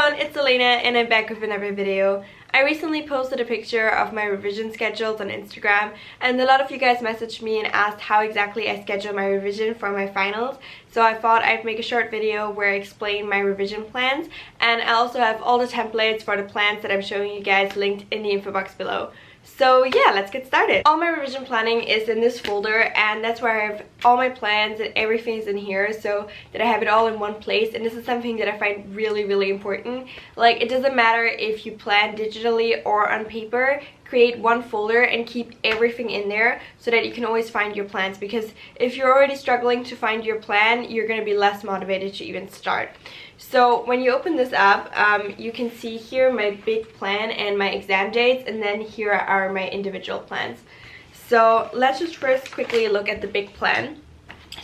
everyone, it's Elena and I'm back with another video. I recently posted a picture of my revision schedules on Instagram and a lot of you guys messaged me and asked how exactly I schedule my revision for my finals. So I thought I'd make a short video where I explain my revision plans, and I also have all the templates for the plans that I'm showing you guys linked in the info box below. So yeah, let's get started. All my revision planning is in this folder, and that's where I have all my plans and everything is in here so that I have it all in one place. And this is something that I find really important. Like, it doesn't matter if you plan digitally or on paper, create one folder and keep everything in there so that you can always find your plans, because if you're already struggling to find your plan, you're going to be less motivated to even start. So when you open this up, you can see here my big plan and my exam dates, and then here are my individual plans. So let's just first quickly look at the big plan.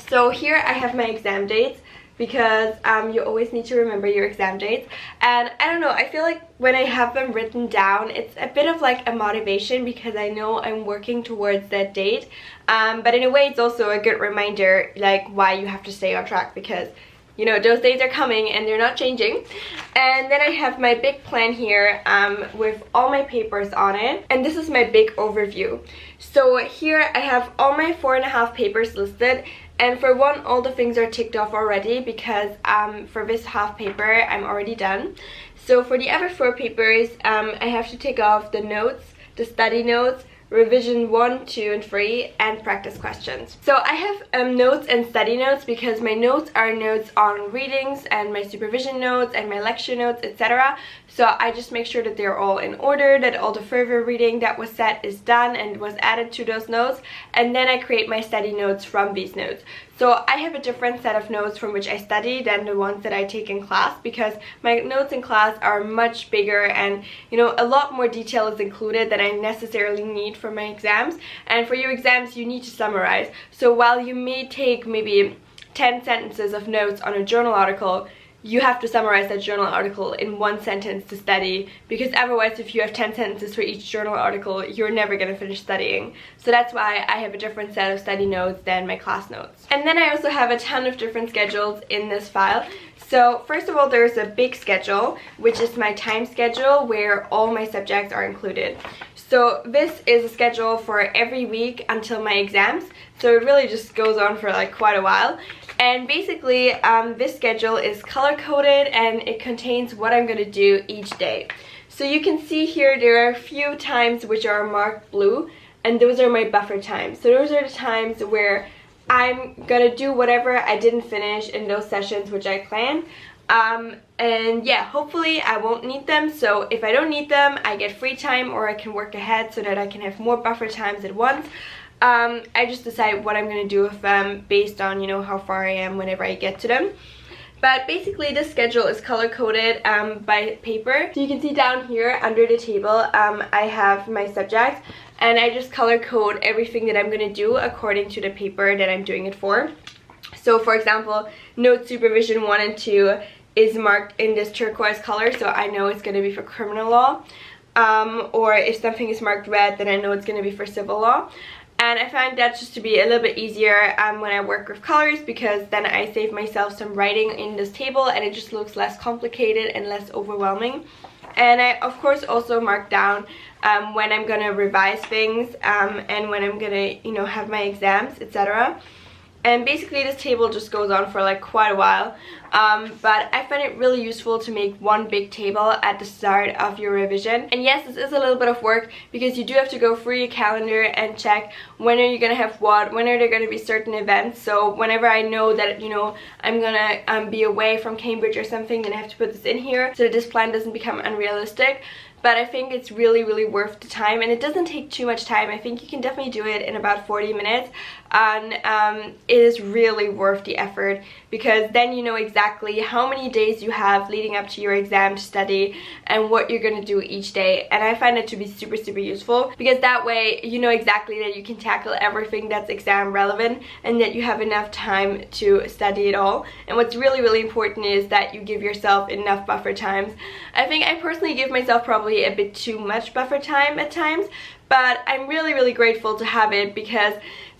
So here I have my exam dates, because you always need to remember your exam dates. And I don't know, I feel like when I have them written down, it's a bit of like a motivation because I know I'm working towards that date. But in a way, it's also a good reminder like why you have to stay on track, because you know, those days are coming and they're not changing. And then I have my big plan here with all my papers on it. And this is my big overview. So here I have all my 4.5 papers listed. And for one, all the things are ticked off already because for this half paper, I'm already done. So for the other 4 papers, I have to tick off the notes, the study notes, revision 1, 2, and 3, and practice questions. So I have notes and study notes because my notes are notes on readings and my supervision notes and my lecture notes, etc. So I just make sure that they're all in order, that all the further reading that was set is done and was added to those notes, and then I create my study notes from these notes. So I have a different set of notes from which I study than the ones that I take in class, because my notes in class are much bigger and, you know, a lot more detail is included than I necessarily need for my exams. And for your exams, you need to summarize. So while you may take maybe 10 sentences of notes on a journal article, you have to summarize that journal article in 1 sentence to study, because otherwise if you have 10 sentences for each journal article, you're never going to finish studying. So that's why I have a different set of study notes than my class notes. And then I also have a ton of different schedules in this file. So first of all, there's a big schedule, which is my time schedule where all my subjects are included. So this is a schedule for every week until my exams. So it really just goes on for like quite a while. And basically, this schedule is color-coded and it contains what I'm going to do each day. So you can see here there are a few times which are marked blue, and those are my buffer times. So those are the times where I'm going to do whatever I didn't finish in those sessions which I planned. And yeah, hopefully I won't need them. So if I don't need them, I get free time, or I can work ahead so that I can have more buffer times at once. I just decide what I'm going to do with them based on, you know, how far I am whenever I get to them. But basically this schedule is color-coded by paper. So you can see down here under the table, I have my subjects, and I just color code everything that I'm going to do according to the paper that I'm doing it for. So for example, note supervision 1 and 2 is marked in this turquoise color, so I know it's going to be for criminal law. Or if something is marked red, then I know it's going to be for civil law. And I find that just to be a little bit easier when I work with colors, because then I save myself some writing in this table and it just looks less complicated and less overwhelming. And I of course also mark down when I'm gonna revise things and when I'm gonna, you know, have my exams, etc. And basically this table just goes on for like quite a while, but I find it really useful to make one big table at the start of your revision. And yes, this is a little bit of work because you do have to go through your calendar and check when are you going to have what, when are there going to be certain events. So whenever I know that, you know, I'm going to be away from Cambridge or something, then I have to put this in here so that this plan doesn't become unrealistic. But I think it's really worth the time, and it doesn't take too much time. I think you can definitely do it in about 40 minutes, and it is really worth the effort, because then you know exactly how many days you have leading up to your exam to study and what you're going to do each day. And I find it to be super useful, because that way you know exactly that you can tackle everything that's exam relevant and that you have enough time to study it all. And what's really important is that you give yourself enough buffer times. I think I personally give myself probably a bit too much buffer time at times, but I'm really grateful to have it, because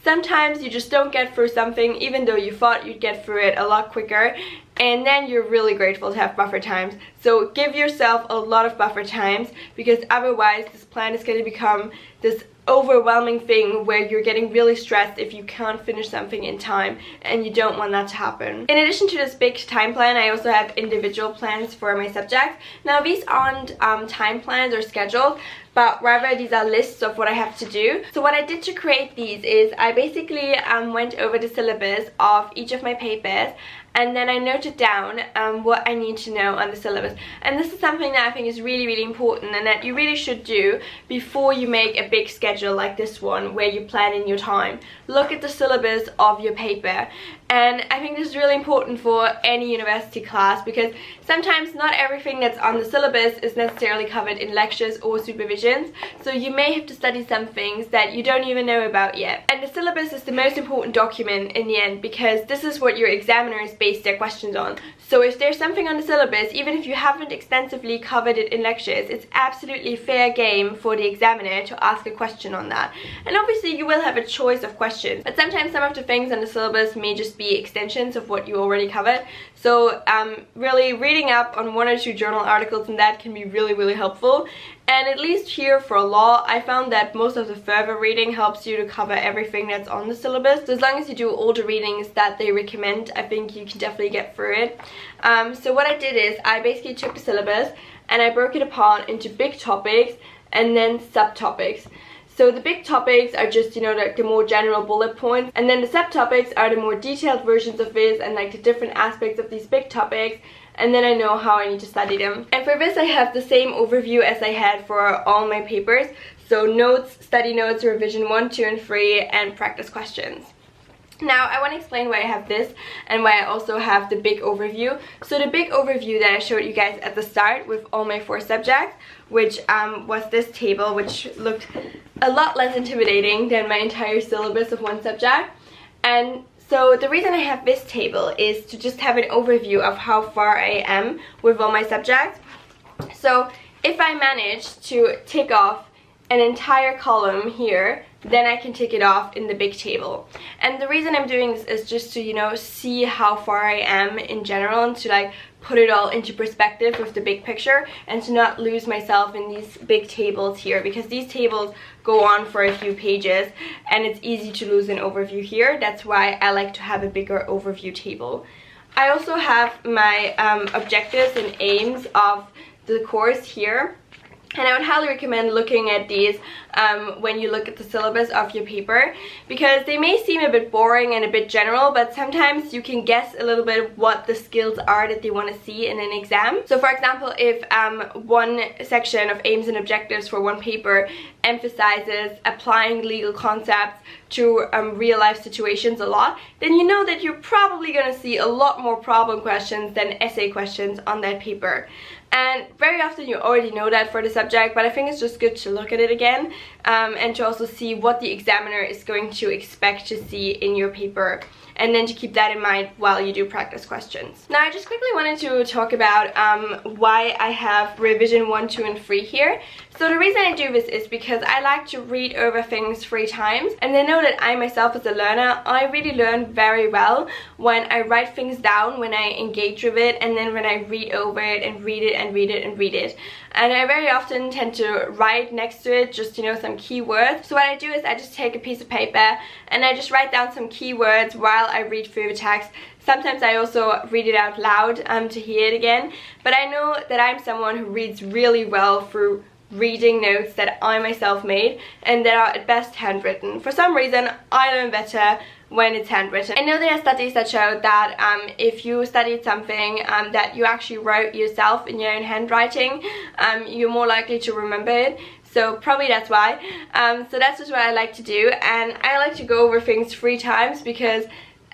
sometimes you just don't get through something even though you thought you'd get through it a lot quicker. and then you're really grateful to have buffer times. So give yourself a lot of buffer times, because otherwise this plan is going to become this overwhelming thing where you're getting really stressed if you can't finish something in time, and you don't want that to happen. In addition to this big time plan, I also have individual plans for my subjects. Now these aren't time plans or schedules, but rather these are lists of what I have to do. So what I did to create these is I basically went over the syllabus of each of my papers, and then I noted down what I need to know on the syllabus. And this is something that I think is really important, and that you really should do before you make a big schedule like this one where you plan in your time. Look at the syllabus of your paper, and I think this is really important for any university class, because sometimes not everything that's on the syllabus is necessarily covered in lectures or supervisions, so you may have to study some things that you don't even know about yet. And the syllabus is the most important document in the end, because this is what your examiners base their questions on. So if there's something on the syllabus, even if you haven't extensively covered it in lectures, it's absolutely fair game for the examiner to ask a question on that. And obviously you will have a choice of questions, but sometimes some of the things on the syllabus may just be extensions of what you already covered. So really reading up on 1 or 2 journal articles and that can be really helpful. And at least here for law, I found that most of the further reading helps you to cover everything that's on the syllabus. So as long as you do all the readings that they recommend, I think you can definitely get through it. So what I did is I basically took the syllabus and I broke it apart into big topics and then subtopics. So the big topics are just, you know, like the more general bullet points, and then the subtopics are the more detailed versions of this and like the different aspects of these big topics, and then I know how I need to study them. And for this I have the same overview as I had for all my papers. So notes, study notes, revision 1, 2, and 3, and practice questions. Now I want to explain why I have this and why I also have the big overview. So the big overview that I showed you guys at the start with all my 4 subjects, which was this table, which looked a lot less intimidating than my entire syllabus of 1 subject. And so the reason I have this table is to just have an overview of how far I am with all my subjects. So if I manage to tick off an entire column here, then I can tick it off in the big table. And the reason I'm doing this is just to, you know, see how far I am in general, and to like put it all into perspective with the big picture, and to not lose myself in these big tables here, because these tables go on for a few pages and it's easy to lose an overview here. That's why I like to have a bigger overview table. I also have my objectives and aims of the course here. And I would highly recommend looking at these when you look at the syllabus of your paper, because they may seem a bit boring and a bit general, but sometimes you can guess a little bit what the skills are that they want to see in an exam. So for example, if one section of aims and objectives for one paper emphasizes applying legal concepts to real life situations a lot, then you know that you're probably going to see a lot more problem questions than essay questions on that paper. And very often you already know that for the subject, but I think it's just good to look at it again and to also see what the examiner is going to expect to see in your paper, and then to keep that in mind while you do practice questions. Now I just quickly wanted to talk about why I have revision 1, 2, and 3 here. So the reason I do this is because I like to read over things 3 times, and I know that I myself as a learner, I really learn very well when I write things down, when I engage with it, and then when I read over it and read it and read it and read it. And I very often tend to write next to it just, you know, some keywords. So what I do is I just take a piece of paper and I just write down some keywords while I read through the text. Sometimes I also read it out loud to hear it again. But I know that I'm someone who reads really well through reading notes that I myself made and that are at best handwritten. For some reason, I learn better when it's handwritten. I know there are studies that show that if you studied something that you actually wrote yourself in your own handwriting, you're more likely to remember it. So probably that's why. So that's just what I like to do, and I like to go over things 3 times, because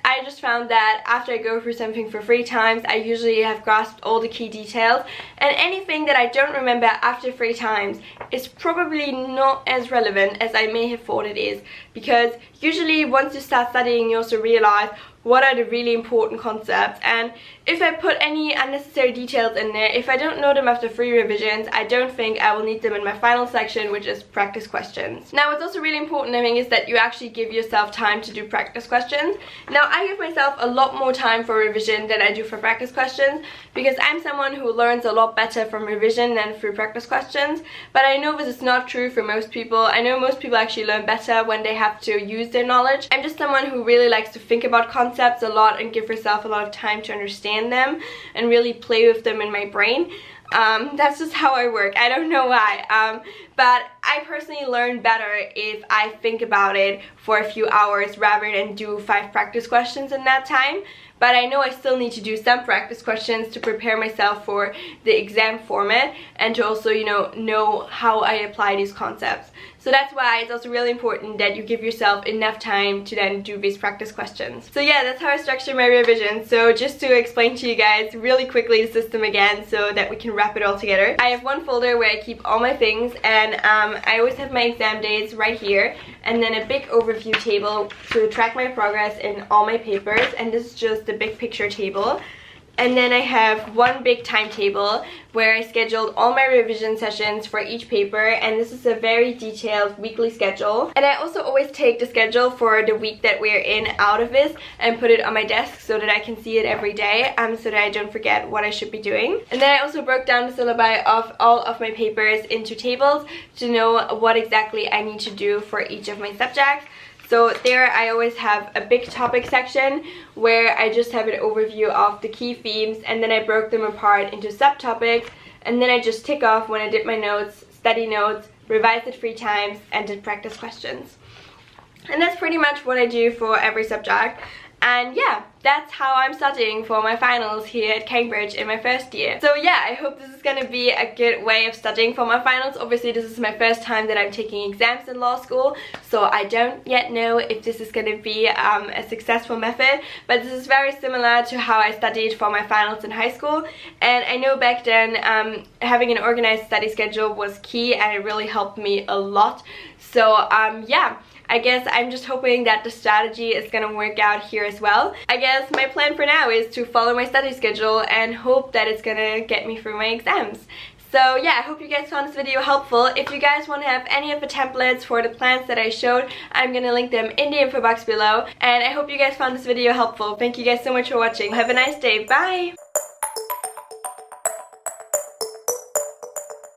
I just found that after I go through something for 3 times, I usually have grasped all the key details, and anything that I don't remember after 3 times is probably not as relevant as I may have thought it is, because usually once you start studying you also realize, what are the really important concepts, and if I put any unnecessary details in there, if I don't know them after 3 revisions, I don't think I will need them in my final section, which is practice questions. Now what's also really important, I think, is that you actually give yourself time to do practice questions. Now I give myself a lot more time for revision than I do for practice questions, because I'm someone who learns a lot better from revision than through practice questions, but I know this is not true for most people. I know most people actually learn better when they have to use their knowledge. I'm just someone who really likes to think about concepts a lot and give herself a lot of time to understand them and really play with them in my brain. That's just how I work. I don't know why, but I personally learn better if I think about it for a few hours rather than do 5 practice questions in that time. But I know I still need to do some practice questions to prepare myself for the exam format and to also, you know how I apply these concepts. So that's why it's also really important that you give yourself enough time to then do these practice questions. So yeah, that's how I structure my revision. So just to explain to you guys really quickly the system again so that we can wrap it all together. I have one folder where I keep all my things, and I always have my exam dates right here, and then a big overview table to track my progress in all my papers, and this is just the big picture table. And then I have one big timetable where I scheduled all my revision sessions for each paper, and this is a very detailed weekly schedule. And I also always take the schedule for the week that we're in out of this and put it on my desk so that I can see it every day, so that I don't forget what I should be doing. And then I also broke down the syllabi of all of my papers into tables to know what exactly I need to do for each of my subjects. So there I always have a big topic section where I just have an overview of the key themes, and then I broke them apart into subtopics, and then I just tick off when I did my notes, study notes, revised it 3 times, and did practice questions. And that's pretty much what I do for every subject. And yeah, that's how I'm studying for my finals here at Cambridge in my first year. So yeah, I hope this is gonna be a good way of studying for my finals. Obviously this is my first time that I'm taking exams in law school, so I don't yet know if this is gonna be a successful method, but this is very similar to how I studied for my finals in high school. And I know back then having an organized study schedule was key, and it really helped me a lot. So yeah, I guess I'm just hoping that the strategy is gonna work out here as well. I guess my plan for now is to follow my study schedule and hope that it's gonna get me through my exams. So yeah, I hope you guys found this video helpful. If you guys want to have any of the templates for the plans that I showed, I'm gonna link them in the info box below. And I hope you guys found this video helpful. Thank you guys so much for watching. Have a nice day. Bye!